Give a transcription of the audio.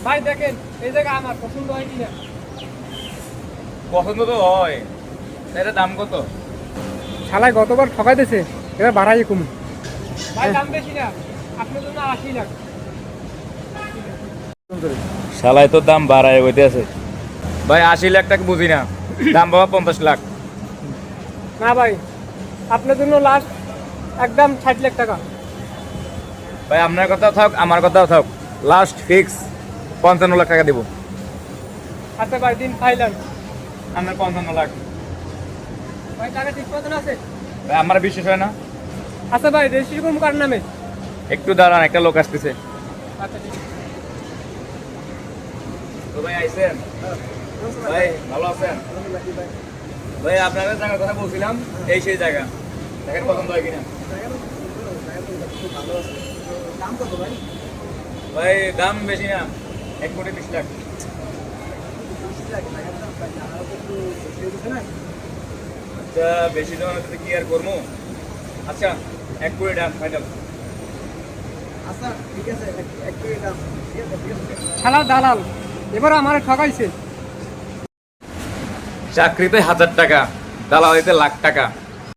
ভাই দেখেন এই জায়গা আমার পছন্দ হয় কিনা। পছন্দ তো হয়, এটা দাম কত? শালায় গতবার ঠকাই দিয়েছে, এবার বাড়াই কম। ভাই দাম বেশি না, আপনার জন্য 80 লাখ। শালায় তো দাম বাড়ায় বইতে আছে ভাই। 80 লাখ টাকা বুঝি না, দাম বাবা 50 লাখ। না ভাই, আপনার জন্য লাস্ট একদম 60 লাখ টাকা। ভাই আপনার কথাও থাক, আমার কথাও থাক, লাস্ট ফিক্স 55 লাখ টাকা দেবো। আচ্ছা ভাই দিন ফাইনাল। আপনার 55 লাখ। ভাই টাকা ঠিক মতন আছে? ভাই আমার বিশ্বাস হয় না। আচ্ছা ভাই রেজিস্ট্রি করবো কার নামে? একটু দাঁড়ান, একটা লোক আসতেছে। আচ্ছা ঠিক আছে। তো ভাই আইছেন? ভাই ভালো আছেন? ভাই আপনাদের জায়গার কথা বলছিলাম, এই সেই জায়গা, দেখেন পছন্দ হয় কিনা। ভাই দাম বেশি না, 1,20,00,000। আচ্ছা বেশি দাম হলে কি আর করবো। আচ্ছা 1 কোটি দাম ফাইনাল। শালা দালাল এবার আমার ঠকাইছে। চাকরিতে 1000 টাকা, দালালিতে লাখ টাকা।